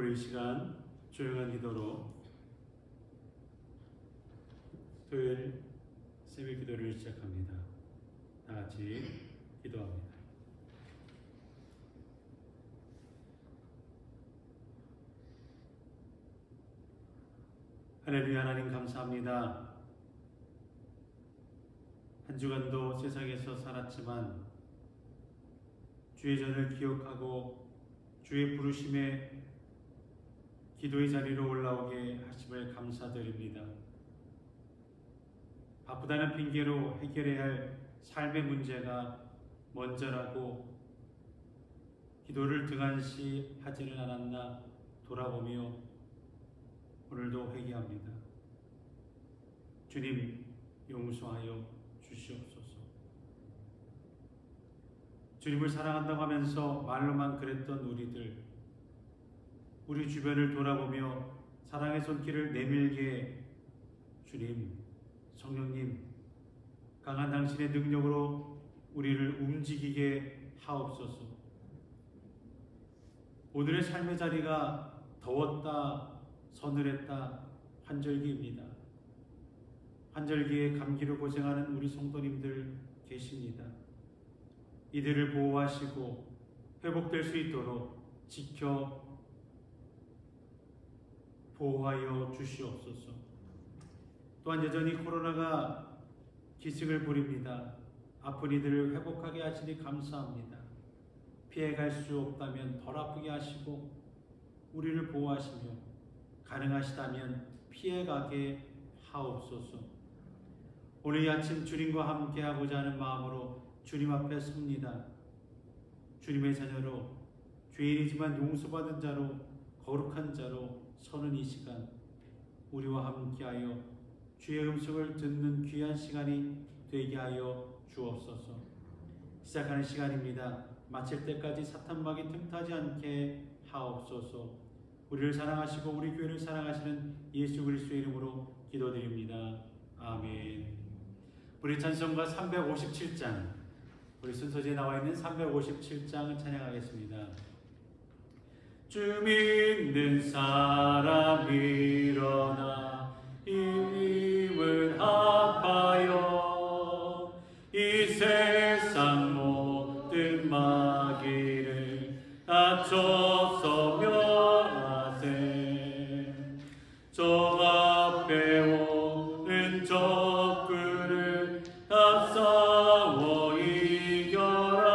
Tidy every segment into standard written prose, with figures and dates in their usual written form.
우리 이 시간 조용한 기도로 토요일 새벽 기도를 시작합니다. 다 같이 기도합니다. 할렐루야. 하나님 감사합니다. 한 주간도 세상에서 살았지만 주의 전을 기억하고 주의 부르심에 기도의 자리로 올라오게 하심을 감사드립니다. 바쁘다는 핑계로 해결해야 할 삶의 문제가 먼저라고 기도를 등한시 하지는 않았나 돌아보며 오늘도 회개합니다. 주님 용서하여 주시옵소서. 주님을 사랑한다고 하면서 말로만 그랬던 우리 주변을 돌아보며 사랑의 손길을 내밀게 주님, 성령님, 강한 당신의 능력으로 우리를 움직이게 하옵소서. 오늘의 삶의 자리가 더웠다, 서늘했다, 환절기입니다. 환절기에 감기로 고생하는 우리 성도님들 계십니다. 이들을 보호하시고 회복될 수 있도록 지켜 보호하여 주시옵소서. 또한 여전히 코로나가 기승을 부립니다. 아픈 이들을 회복하게 하시니 감사합니다. 피해갈 수 없다면 덜 아프게 하시고 우리를 보호하시며 가능하시다면 피해가게 하옵소서. 오늘 이 아침 주님과 함께하고자 하는 마음으로 주님 앞에 섭니다. 주님의 자녀로 죄인이지만 용서받은 자로 거룩한 자로 서는 이 시간 우리와 함께하여 주의 음성을 듣는 귀한 시간이 되게 하여 주옵소서. 시작하는 시간입니다. 마칠 때까지 사탄막이 틈타지 않게 하옵소서. 우리를 사랑하시고 우리 교회를 사랑하시는 예수 그리스도의 이름으로 기도드립니다. 아멘. 우리 찬송가 357장, 우리 순서지에 나와 있는 357장 찬양하겠습니다. 주 믿는 사람 일어나 힘을 합하여 이 세상 모든 마귀를 낮춰서 멸하세. 저 앞에 오는 적그를 다 싸워 이겨라.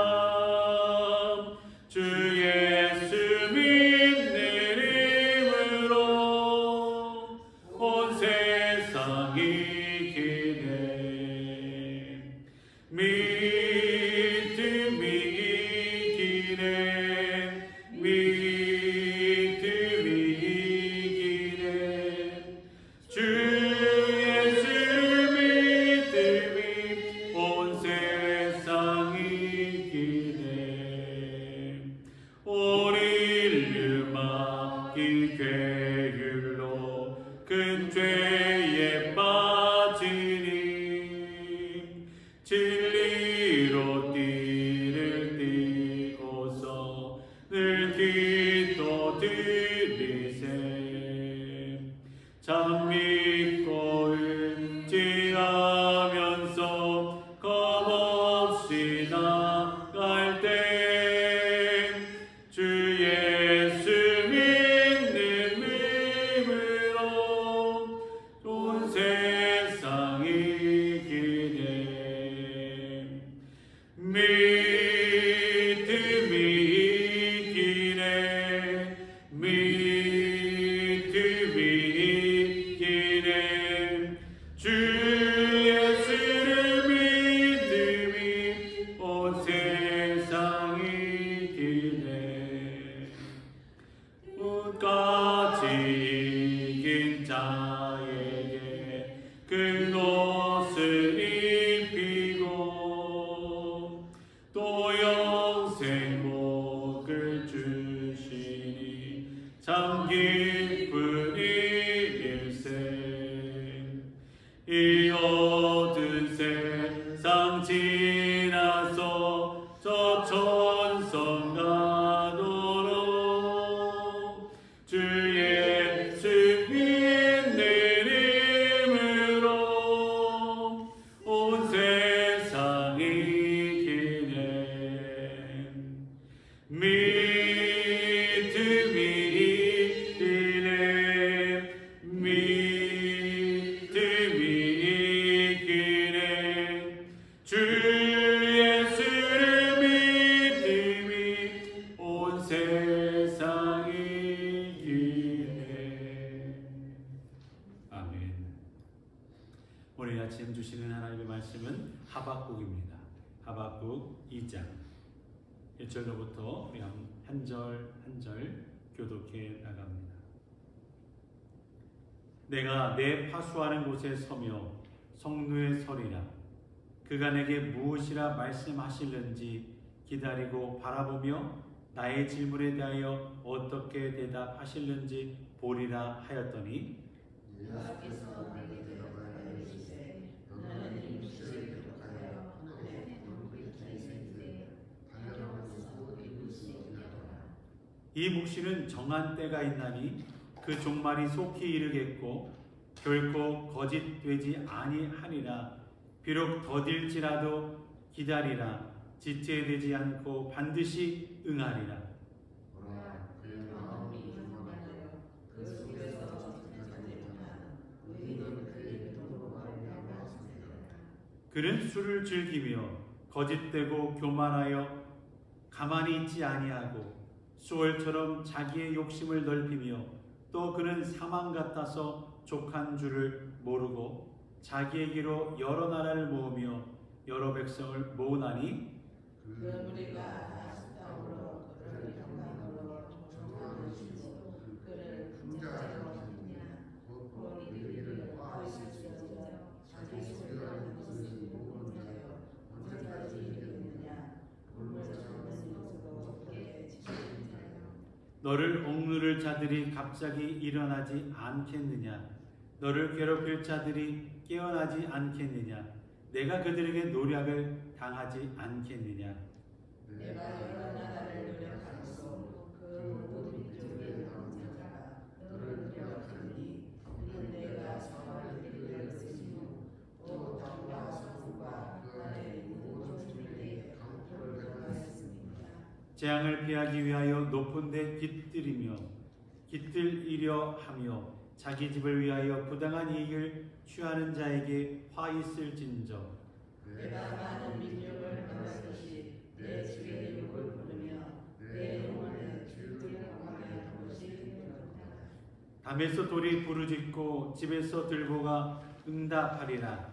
주 예수 믿는 힘으로 온 세상 이기네. 믿음이 이기네. 믿음이 이기네. 주 예수 믿음이 온 세상 이기네. 온 인류 맡긴 괴율로 큰 죄에 빠지니 진리로 띠를 띠고서 늘 기도 드리세. 참 믿고 의지하면서 겁없이 나갈 때 주 예수 믿는 힘으로 온 세상 이기네. 믿음이 이기네. 믿음이 이기네. 주 예수를 믿음이 온 세상 이기네. 끝까지 이긴 자에게 그 옷을 입히고 또 영생 복을 주시니 참 기쁜 일일세. 이 어두운 세상 지나서 저 천성 가도록 주 아침 주시는 하나님의 말씀은 하박국입니다. 하박국 2장 1절로부터 우리 한 절 한 절 교독해 나갑니다. 내가 내 파수하는 곳에 서며 성루에 서리라. 그가 내게 무엇이라 말씀하실는지 기다리고 바라보며 나의 질문에 대하여 어떻게 대답하실는지 보리라 하였더니 여호와께서 내게 대답하여 이르시되 너는 이 묵시를 기록하여 하늘에 덩굴이 있으되 달려나올 수도 이룰 수 있게 하라. 이 묵시는 정한 때가 있나니 그 종말이 속히 이르겠고 결코 거짓되지 아니하리라. 비록 더딜지라도 기다리라. 지체되지 않고 반드시 응하리라. 보라, 그의 마음이 교만하여 그 속에서 지체되지 못하는 의인은 그의 믿음으로 말미암아 생기리라. 그는 술을 즐기며 거짓되고 교만하여 가만히 있지 아니하고 수월처럼 자기의 욕심을 넓히며 또 그는 사망 같아서 족한 줄을 모르고 자기에게로 여러 나라를 모으며 여러 백성을 모으나니 그 무리가 다시 땅으로 그를 평강으로 정하는 신으로 그를 풍자하여 하느냐. 곧 너희를 화하실지어다. 자기 소유하는 것을 모은하여 언제까지 이르느냐. 물을 잡는 것으로 그에게 지시하여 너를 억누를 자들이 갑자기 일어나지 않겠느냐. 너를 괴롭힐 자들이 깨어나지 않겠느냐. 내가 그들에게 노략을 당하지 않겠느냐. 내가 여러 나라를 노력하고 그 모든 민족의 남자가 너를 노력하니 이는 내가 성을 이루려 쓰시고 또 땅과 성과 그 안에 모든 주민에게 강포를 행하였습니다. 재앙을 피하기 위하여 높은 데 깃들이며 깃들이려 하며 자기 집을 위하여 부당한 이익을 취하는 자에게 화 있을진저. 내가 많은 민족을 만났듯이 내 주의 욕을 부르며 내 영혼의 주를 공하게 한 것이 되었다. 담에서 돌이 부르짖고 집에서 들보가 응답하리라.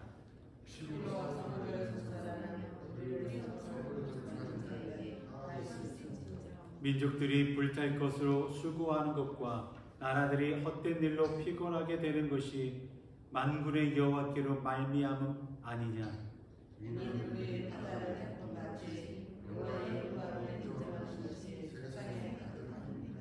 피로 성을 전사하는 우리를 성을 전사하는 자에게 화 있을진저. 민족들이 불탈 것으로 수고하는 것과 나라들이 헛된 일로 피곤하게 되는 것이 만군의 여호와께로 말미암음 아니냐. 이는 우리의 바다를 태풍같이 여호와의 영광을 인정하는 것이 세상에 가득합니다.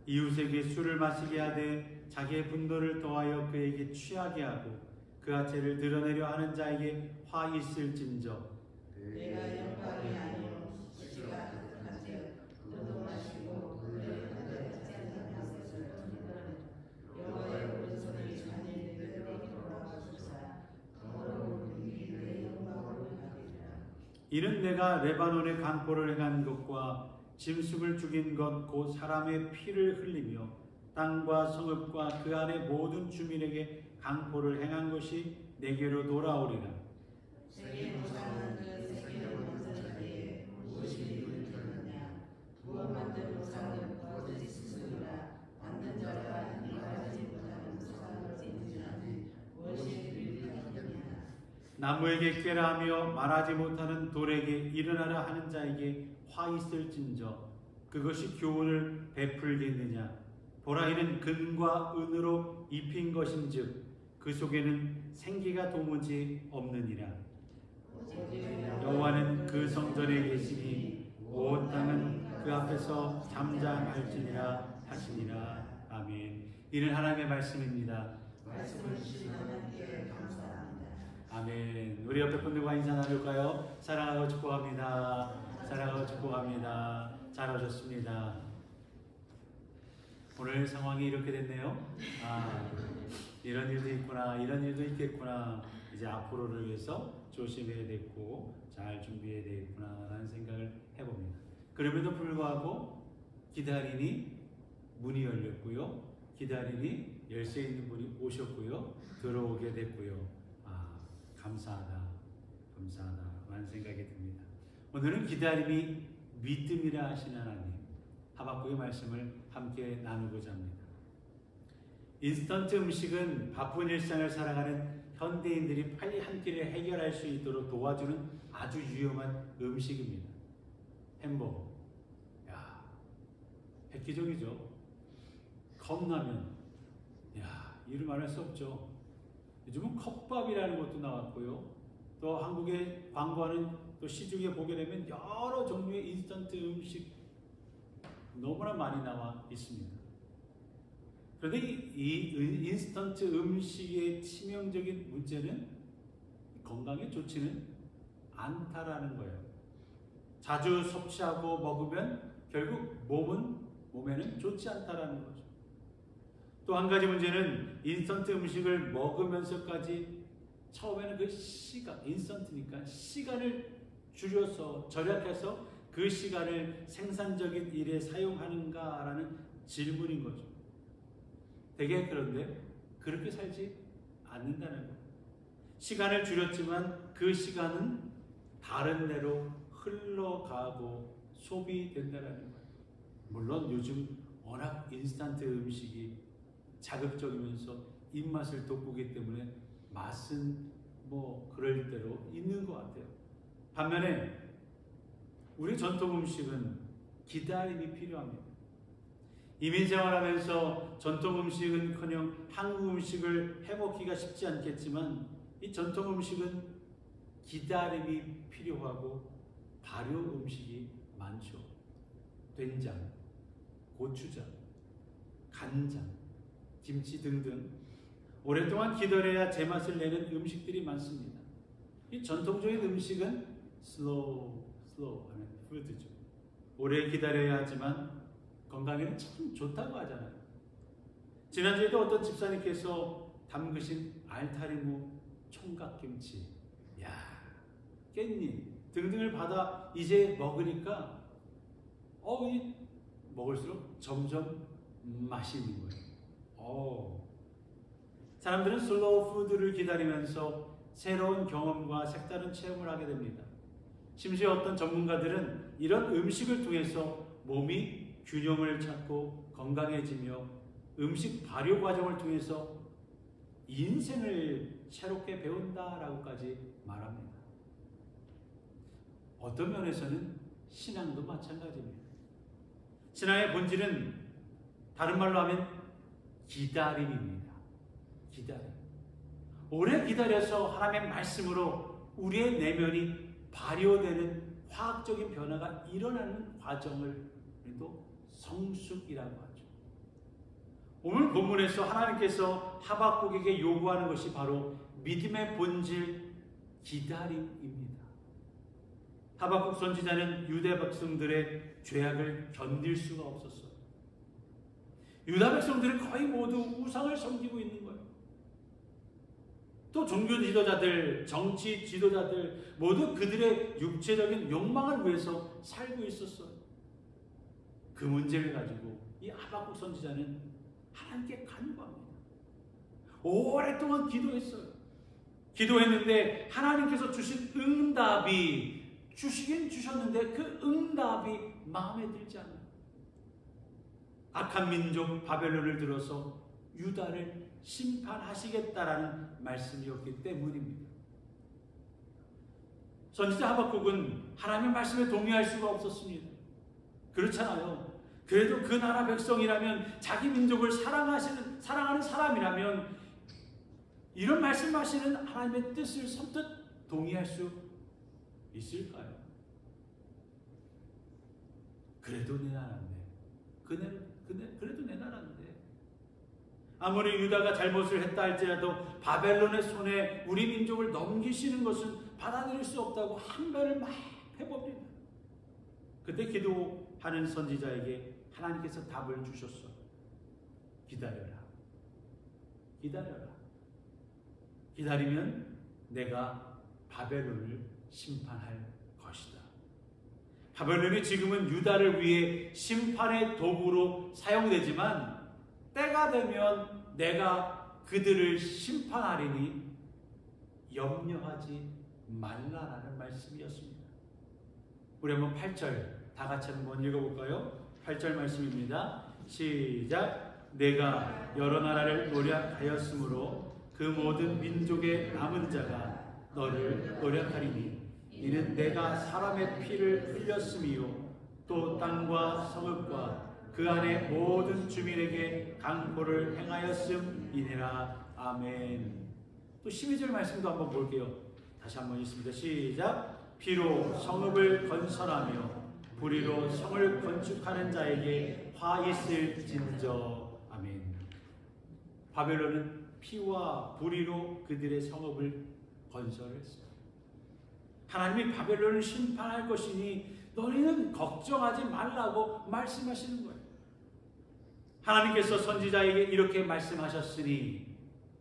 이웃에게 술을 마시게 하되 자기의 분노를 더하여 그에게 취하게 하고 그 하체를 드러내려 하는 자에게 화 있을진저. 내가 영광이 아니요 수치가 가득한즉 너도 마시고 그의 바다에 찬양하는 것을 듣는 여호와의 오른손이 잔이 내게로 돌아와 주사 더러운 눈이 내 영광으로 가리라. 이는 내가 레바논의 강포를 행한 것과 짐승을 죽인 것 곧 사람의 피를 흘리며 땅과 성읍과 그 안의 모든 주민에게 강포를 행한 것이 내게로 돌아오리라. 세계 무상은 그 세계를 만든 자에게 무엇이 유익하느냐. 부어 만든 무상은 거짓 스스로라. 만든 자가 이해하지 못하는 무상을 짓느냐니 무엇이 유익하느냐. 나무에게 꾀라 하며 말하지 못하는 돌에게 일어나라 하는 자에게 화 있을진저. 그것이 교훈을 베풀겠느냐. 보라, 이는 금과 은으로 입힌 것인즉 그 속에는 생기가 도무지 없느니라. 여호와는 그 성전에 계시니 온 땅은 그 앞에서 잠잠할지니라 하시니라. 아멘. 이는 하나님의 말씀입니다. 말씀을 주신 하나님께 감사합니다. 아멘. 우리 옆에 분들과 인사 나눌까요? 사랑하고 축복합니다. 사랑하고 축복합니다. 잘 오셨습니다. 오늘 상황이 이렇게 됐네요. 이런 일도 있구나, 이런 일도 있겠구나. 이제 앞으로를 위해서 조심해야 되고 잘 준비해야 되겠구나 라는 생각을 해봅니다. 그럼에도 불구하고 기다리니 문이 열렸고요. 기다리니 열쇠 있는 분이 오셨고요. 들어오게 됐고요. 감사하다, 감사하다 라는 생각이 듭니다. 오늘은 기다림이 믿음이라 하신 하나님, 하박국의 말씀을 함께 나누고자 합니다. 인스턴트 음식은 바쁜 일상을 살아가는 현대인들이 빨리 한 끼를 해결할 수 있도록 도와주는 아주 유용한 음식입니다. 햄버거. 야, 획기적이죠. 컵라면. 야, 이루 말할 수 없죠. 요즘은 컵밥이라는 것도 나왔고요. 또 한국에 광고하는 또 시중에 보게 되면 여러 종류의 인스턴트 음식 너무나 많이 나와 있습니다. 그런데 이 인스턴트 음식의 치명적인 문제는 건강에 좋지는 않다라는 거예요. 자주 섭취하고 먹으면 결국 몸에는 좋지 않다라는 거죠. 또 한 가지 문제는 인스턴트 음식을 먹으면서까지 처음에는 그 인스턴트니까 시간을 줄여서 절약해서 그 시간을 생산적인 일에 사용하는가라는 질문인 거죠. 되게 그런데 그렇게 살지 않는다는 거예요. 시간을 줄였지만 그 시간은 다른 데로 흘러가고 소비된다는 거예요. 물론 요즘 워낙 인스턴트 음식이 자극적이면서 입맛을 돋구기 때문에 맛은 뭐 그럴 대로 있는 것 같아요. 반면에 우리 전통 음식은 기다림이 필요합니다. 이민 생활하면서 전통 음식은커녕 한국 음식을 해먹기가 쉽지 않겠지만 이 전통 음식은 기다림이 필요하고 발효 음식이 많죠. 된장, 고추장, 간장, 김치 등등 오랫동안 기다려야 제맛을 내는 음식들이 많습니다. 이 전통적인 음식은 슬로우 하는 푸드죠. 오래 기다려야 하지만 건강에는 참 좋다고 하잖아요. 지난주에도 어떤 집사님께서 담그신 알타리무, 총각김치, 깻잎 등등을 받아 이제 먹으니까 먹을수록 점점 맛있는 거예요. 사람들은 슬로우 푸드를 기다리면서 새로운 경험과 색다른 체험을 하게 됩니다. 심지어 어떤 전문가들은 이런 음식을 통해서 몸이 균형을 찾고 건강해지며 음식 발효 과정을 통해서 인생을 새롭게 배운다라고까지 말합니다. 어떤 면에서는 신앙도 마찬가지입니다. 신앙의 본질은 다른 말로 하면 기다림입니다. 기다림. 오래 기다려서 하나님의 말씀으로 우리의 내면이 발효되는 화학적인 변화가 일어나는 과정을 우리도 성숙이라고 하죠. 오늘 본문에서 하나님께서 하박국에게 요구하는 것이 바로 믿음의 본질 기다림입니다. 하박국 선지자는 유대 백성들의 죄악을 견딜 수가 없었어요. 유다 백성들은 거의 모두 우상을 섬기고 있는 거예요. 또 종교 지도자들, 정치 지도자들 모두 그들의 육체적인 욕망을 위해서 살고 있었어요. 그 문제를 가지고 이 하박국 선지자는 하나님께 간구합니다. 오랫동안 기도했어요. 기도했는데 하나님께서 주신 응답이 주시긴 주셨는데 그 응답이 마음에 들지 않아요. 악한 민족 바벨론을 들어서 유다를 심판하시겠다라는 말씀이었기 때문입니다. 선지자 하박국은 하나님의 말씀에 동의할 수가 없었습니다. 그렇잖아요. 그래도 그 나라 백성이라면 자기 민족을 사랑하는 사람이라면 이런 말씀하시는 하나님의 뜻을 선뜻 동의할 수 있을까요? 그래도 내 나라인데 그래도 내 나라인데 아무리 유다가 잘못을 했다 할지라도 바벨론의 손에 우리 민족을 넘기시는 것은 받아들일 수 없다고 항변을 막 해봅니다. 그때 기도하는 선지자에게 하나님께서 답을 주셨어요. 기다려라. 기다려라. 기다리면 내가 바벨론을 심판할 것이다. 바벨론이 지금은 유다를 위해 심판의 도구로 사용되지만 때가 되면 내가 그들을 심판하리니 염려하지 말라라는 말씀이었습니다. 우리 한번 8절 다 같이 한번 읽어볼까요? 8절 말씀입니다. 시작. 내가 여러 나라를 노략하였으므로 그 모든 민족의 남은 자가 너를 노략하리니 이는 내가 사람의 피를 흘렸음이요 또 땅과 성읍과 그 안에 모든 주민에게 강포를 행하였음이니라. 아멘. 또 12절 말씀도 한번 볼게요. 다시 한번 읽습니다. 시작. 피로 성읍을 건설하며 불의로 성을 건축하는 자에게 화 있을진저. 아멘. 바벨론은 피와 불의로 그들의 성읍을 건설했어요. 하나님이 바벨론을 심판할 것이니 너희는 걱정하지 말라고 말씀하시는 거예요. 하나님께서 선지자에게 이렇게 말씀하셨으니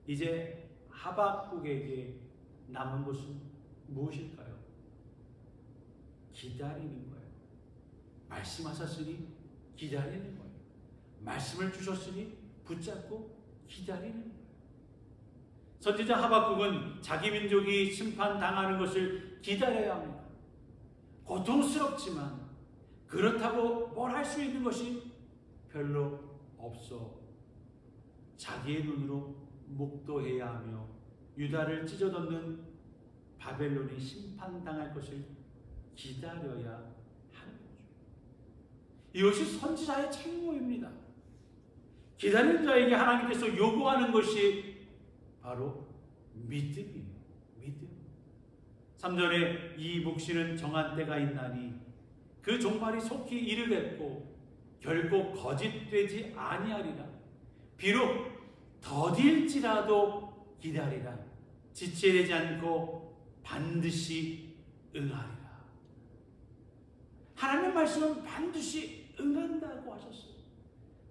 이제 하박국에게 남은 것은 무엇일까요? 기다리는 거예요. 말씀하셨으니 기다리는 거예요. 말씀을 주셨으니 붙잡고 기다리는 거예요. 선지자 하박국은 자기 민족이 심판당하는 것을 기다려야 합니다. 고통스럽지만 그렇다고 뭘 할 수 있는 것이 별로 없어 자기의 눈으로 목도해야 하며 유다를 찢어놓는 바벨론이 심판당할 것을 기다려야 하는 거죠. 이것이 선지자의 책무입니다. 기다리는 자에게 하나님께서 요구하는 것이 바로 믿음이에요. 믿음. 3절에 이 묵시는 정한 때가 있나니 그 종말이 속히 이르겠고 결코 거짓되지 아니하리라. 비록 더딜지라도 기다리라. 지체되지 않고 반드시 응하리라. 하나님의 말씀은 반드시 응한다고 하셨어요.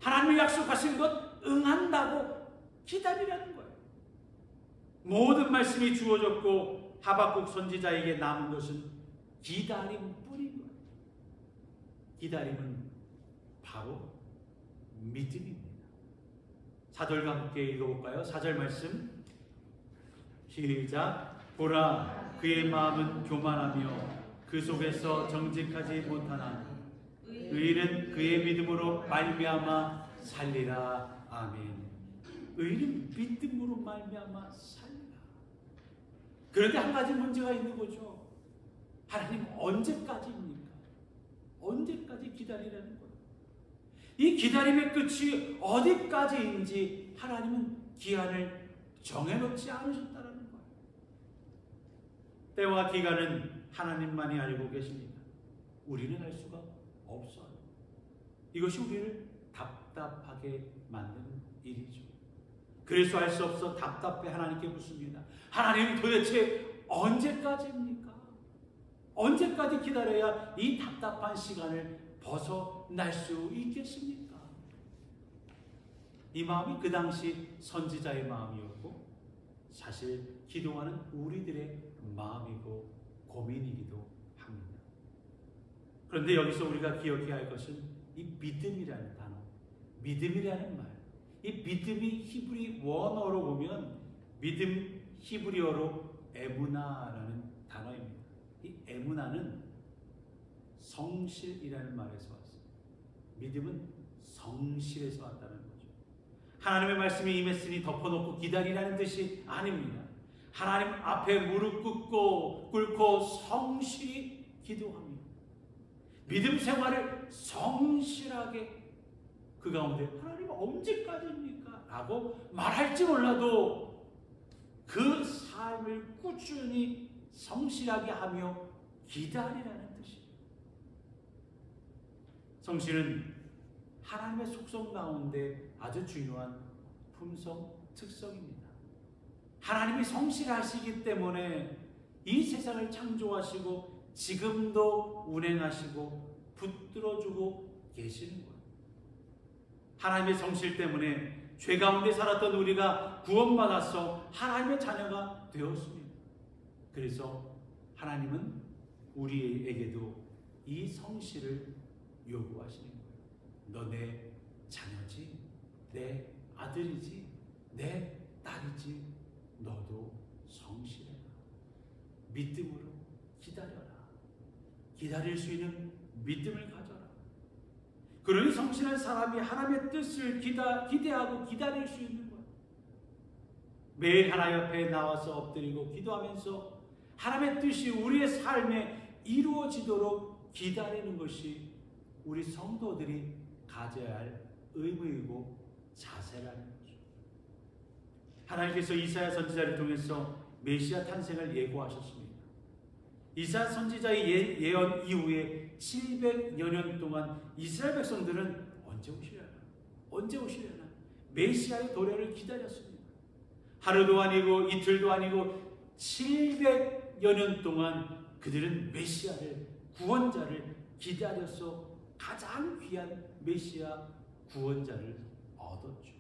하나님이 약속하신 것 응한다고 기다리라는 거예요. 모든 말씀이 주어졌고 하박국 선지자에게 남은 것은 기다림뿐인 거예요. 기다림은 바로 믿음입니다. 4절과 함께 읽어볼까요? 4절 말씀 시작. 보라 그의 마음은 교만하며 그 속에서 정직하지 못하나 의인은 그의 믿음으로 말미암아 살리라. 아멘. 의인은 믿음으로 말미암아 살리라. 그런데 한 가지 문제가 있는 거죠. 하나님 언제까지입니까? 언제까지 기다리라는 거예요? 이 기다림의 끝이 어디까지인지 하나님은 기한을 정해놓지 않으셨다는 거예요. 때와 기간은 하나님만이 알고 계십니다. 우리는 알 수가 없어요. 이것이 우리를 답답하게 만드는 일이죠. 그래서 알 수 없어 답답해 하나님께 묻습니다. 하나님 도대체 언제까지입니까? 언제까지 기다려야 이 답답한 시간을 벗어날 수 있겠습니까? 이 마음이 그 당시 선지자의 마음이었고 사실 기도하는 우리들의 마음이고 고민이기도 합니다. 그런데 여기서 우리가 기억해야 할 것은 이 믿음이라는 단어, 믿음이라는 말. 이 믿음이 히브리 원어로 보면 믿음 히브리어로 에무나라는 단어입니다. 이 에무나는 성실이라는 말에서 왔어요. 믿음은 성실에서 왔다는 거죠. 하나님의 말씀이 임했으니 덮어놓고 기다리라는 뜻이 아닙니다. 하나님 앞에 무릎 꿇고 성실히 기도하며 믿음 생활을 성실하게 그 가운데 하나님 언제까지입니까? 라고 말할지 몰라도 그 삶을 꾸준히 성실하게 하며 기다리라는 뜻이에요. 성실은 하나님의 속성 가운데 아주 중요한 품성, 특성입니다. 하나님이 성실하시기 때문에 이 세상을 창조하시고 지금도 운행하시고 붙들어주고 계시는 거예요. 하나님의 성실 때문에 죄 가운데 살았던 우리가 구원받아서 하나님의 자녀가 되었습니다. 그래서 하나님은 우리에게도 이 성실을 요구하시는 거예요. 너 내 자녀지, 내 아들이지, 내 딸이지, 너도 성실해라. 믿음으로 기다려라. 기다릴 수 있는 믿음을 가져라. 그러니 성실한 사람이 하나님의 뜻을 기대하고 기다릴 수 있는 거예요. 매일 하나님 앞에 나와서 엎드리고 기도하면서 하나님의 뜻이 우리의 삶에 이루어지도록 기다리는 것이 우리 성도들이 가져야 할 의무이고 자세라는 거죠. 하나님께서 이사야 선지자를 통해서 메시아 탄생을 예고하셨습니다. 이사야 선지자의 예언 이후에 700여 년 동안 이스라엘 백성들은 언제 오시려나? 언제 오시려나? 메시아의 도래를 기다렸습니다. 하루도 아니고 이틀도 아니고 700여 년 동안 그들은 메시아를, 구원자를 기다려서 가장 귀한 메시아 구원자를 얻었죠.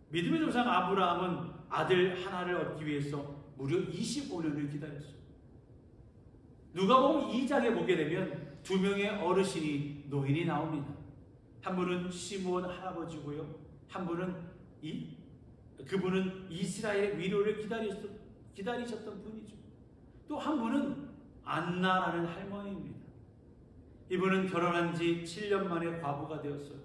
믿음의 조상 아브라함은 아들 하나를 얻기 위해서 무려 25년을 기다렸어요. 누가복음 2장에 보게 되면 두 명의 어르신이 노인이 나옵니다. 한 분은 시므온 할아버지고요. 한 분은 그분은 이스라엘의 위로를 기다리셨던 분이죠. 또 한 분은 안나라는 할머니입니다. 이분은 결혼한 지 7년 만에 과부가 되었어요.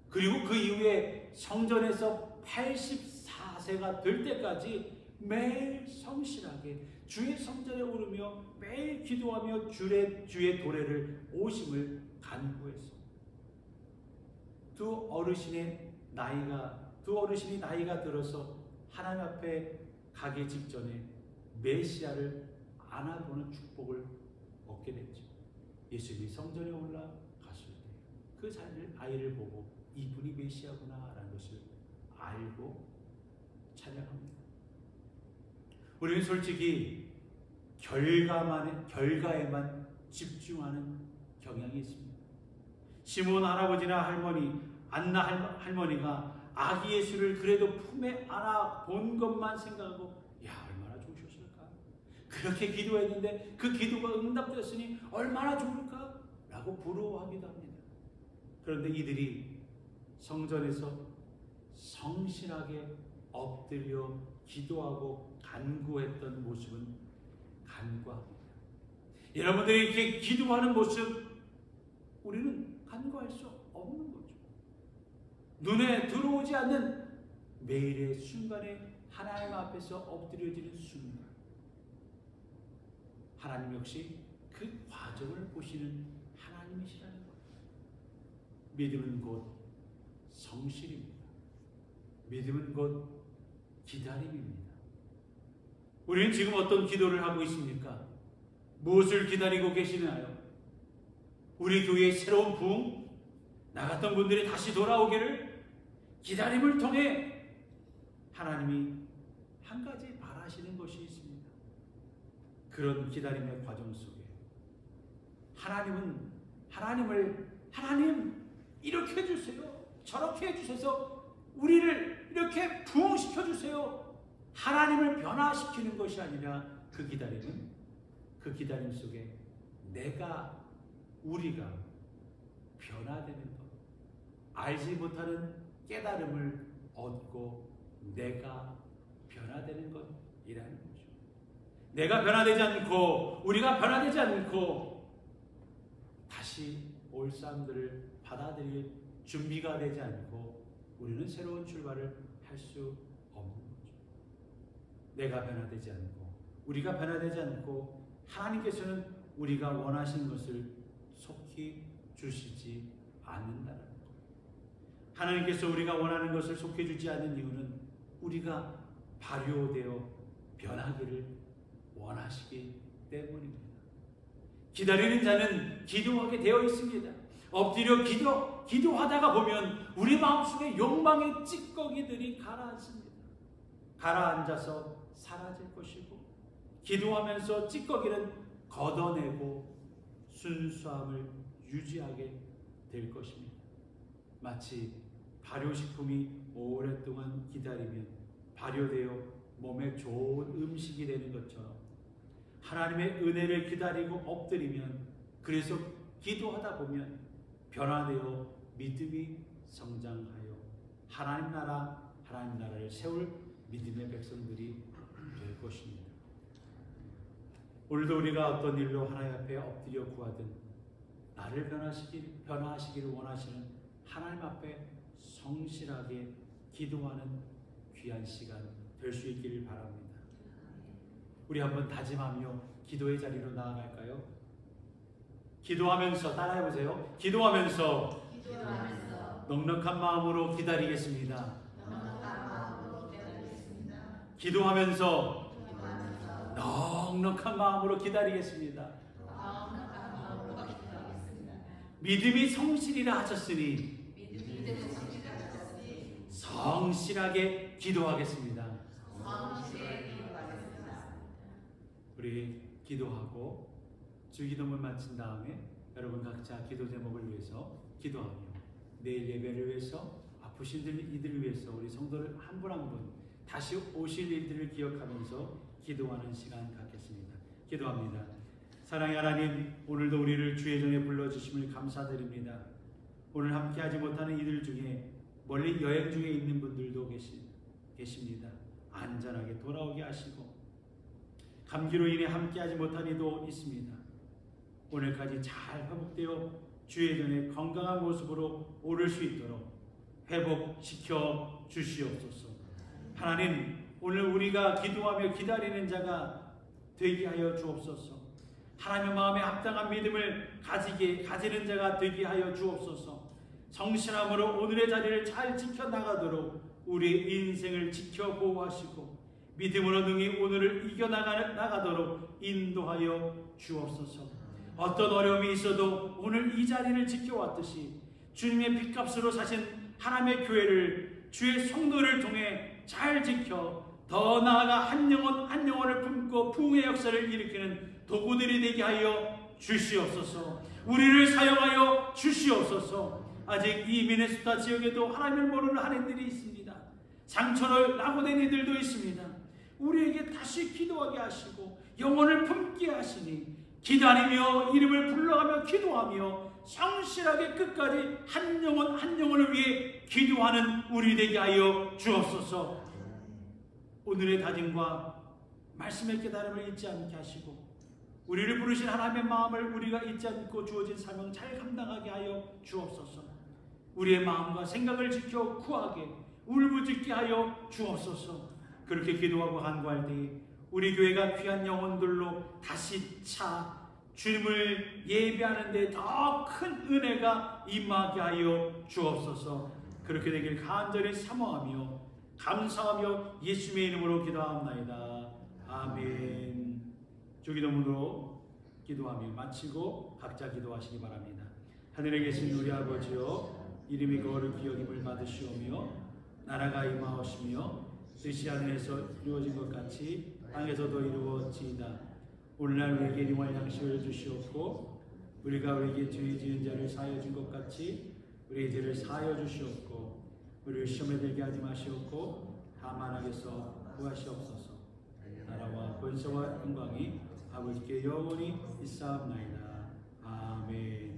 그리고 그 이후에 성전에서 84세가 될 때까지 매일 성실하게 주의 성전에 오르며 매일 기도하며 주의 도래를 오심을 간구했어. 두 어르신이 나이가 들어서 하나님 앞에 가기 직전에 메시아를 안아보는 축복을 얻게 됐죠. 예수님이 성전에 올라갔을 때 그 아이를 보고 이분이 메시아구나라는 것을 알고 찬양합니다. 우리는 솔직히 결과에만 집중하는 경향이 있습니다. 시므온 할아버지나 안나 할머니가 아기 예수를 그래도 품에 안아 본 것만 생각하고 야 얼마나 좋으셨을까? 그렇게 기도했는데 그 기도가 응답되었으니 얼마나 좋을까? 라고 부러워하기도 합니다. 그런데 이들이 성전에서 성실하게 엎드려 기도하고 간구했던 모습은 간구합니다. 여러분들이 이렇게 기도하는 모습 우리는 간구할 수 없는 거죠. 눈에 들어오지 않는 매일의 순간에 하나님 앞에서 엎드려지는 순간 하나님 역시 그 과정을 보시는 하나님이시라는 거예요. 믿음은 곧 성실입니다. 믿음은 곧 기다림입니다. 우리는 지금 어떤 기도를 하고 있습니까? 무엇을 기다리고 계시나요? 우리 교회의 새로운 부흥? 나갔던 분들이 다시 돌아오기를 기다림을 통해 하나님이 한 가지 바라시는 것이 있습니다. 그런 기다림의 과정 속에 하나님 이렇게 해주세요. 저렇게 해주셔서 우리를 이렇게 부흥시켜 주세요. 하나님을 변화시키는 것이 아니라 그 기다림 속에 우리가 변화되는 것, 알지 못하는 깨달음을 얻고 내가 변화되는 것이라는 거죠. 내가 변화되지 않고 우리가 변화되지 않고 다시 올 사람들을 받아들일 준비가 되지 않고 우리는 새로운 출발을 할 수 없는 거죠. 내가 변화되지 않고 우리가 변화되지 않고 하나님께서는 우리가 원하시는 것을 속히 주시지 않는다는 거예요. 하나님께서 우리가 원하는 것을 속히 주지 않는 이유는 우리가 발효되어 변하기를 원하시기 때문입니다. 기다리는 자는 기도하게 되어 있습니다. 엎드려 기도하다가 보면 우리 마음속에 욕망의 찌꺼기들이 가라앉습니다. 가라앉아서 사라질 것이고 기도하면서 찌꺼기는 걷어내고 순수함을 유지하게 될 것입니다. 마치 발효식품이 오랫동안 기다리면 발효되어 몸에 좋은 음식이 되는 것처럼 하나님의 은혜를 기다리고 엎드리면 그래서 기도하다 보면 변화되어 믿음이 성장하여 하나님 나라를 세울 믿음의 백성들이 될 것입니다. 오늘도 우리가 어떤 일로 하나님 앞에 엎드려 구하든 나를 변화하시기를 원하시는 하나님 앞에 성실하게 기도하는 귀한 시간 될 수 있기를 바랍니다. 우리 한번 다짐하며 기도의 자리로 나아갈까요? 기도하면서 따라해보세요. 기도하면서 넉넉한 마음으로 기다리겠습니다. 기도하면서 넉넉한 마음으로 기다리겠습니다. 믿음이 성실이라 하셨으니 성실하게 기도하겠습니다. 우리 기도하고 주기도문 마친 다음에 여러분 각자 기도 제목을 위해서 기도하며 내일 예배를 위해서 아프신 이들을 위해서 우리 성도를 한 분 한 분 다시 오실 일들을 기억하면서 기도하는 시간 갖겠습니다. 기도합니다. 사랑의 하나님, 오늘도 우리를 주의 전에 불러주심을 감사드립니다. 오늘 함께하지 못하는 이들 중에 멀리 여행 중에 있는 분들도 계십니다. 안전하게 돌아오게 하시고 감기로 인해 함께하지 못한 이도 있습니다. 오늘까지 잘 회복되어 주의 전에 건강한 모습으로 오를 수 있도록 회복시켜 주시옵소서. 하나님, 오늘 우리가 기도하며 기다리는 자가 되게 하여 주옵소서. 하나님의 마음에 합당한 믿음을 가지는 자가 되게 하여 주옵소서. 성실함으로 오늘의 자리를 잘 지켜나가도록 우리의 인생을 지켜 보호하시고 믿음으로 능히 오늘을 이겨나가도록 인도하여 주옵소서. 어떤 어려움이 있어도 오늘 이 자리를 지켜왔듯이 주님의 핏값으로 사신 하나님의 교회를 주의 성도를 통해 잘 지켜 더 나아가 한 영혼을 품고 부흥의 역사를 일으키는 도구들이 되게 하여 주시옵소서. 우리를 사용하여 주시옵소서. 아직 이 미네소타 지역에도 하나님을 모르는 한인들이 있습니다. 상처를 낙오된 이들도 있습니다. 우리에게 다시 기도하게 하시고 영혼을 품게 하시니 기다리며 이름을 불러가며 기도하며 성실하게 끝까지 한 영혼을 위해 기도하는 우리 되게 하여 주옵소서. 오늘의 다짐과 말씀의 깨달음을 잊지 않게 하시고 우리를 부르신 하나님의 마음을 우리가 잊지 않고 주어진 사명을 잘 감당하게 하여 주옵소서. 우리의 마음과 생각을 지켜 구하게 울부짖게 하여 주옵소서. 그렇게 기도하고 간구할 때에 우리 교회가 귀한 영혼들로 다시 차 주님을 예배하는 데 더 큰 은혜가 임하게 하여 주옵소서. 그렇게 되길 간절히 사모하며 감사하며 예수님의 이름으로 기도하옵나이다. 아멘. 주기도문으로 기도하며 마치고 각자 기도하시기 바랍니다. 하늘에 계신 우리 아버지여, 이름이 거룩히 여김을 받으시오며 나라가 임하옵시며 뜻이 하늘에서 이루어진 것 같이 땅에서도 이루어지이다. 오늘날 우리에게 일용할 양식을 주시옵고 우리가 우리에게 죄 지은 자를 사하여 준 것 같이 우리의 죄를 사하여 주시옵고 우리를 시험에 들게 하지 마시옵고 다만 악에서 구하시옵소서. 나라와 권세와 영광이 아버지께 영원히 있사옵나이다. 아멘.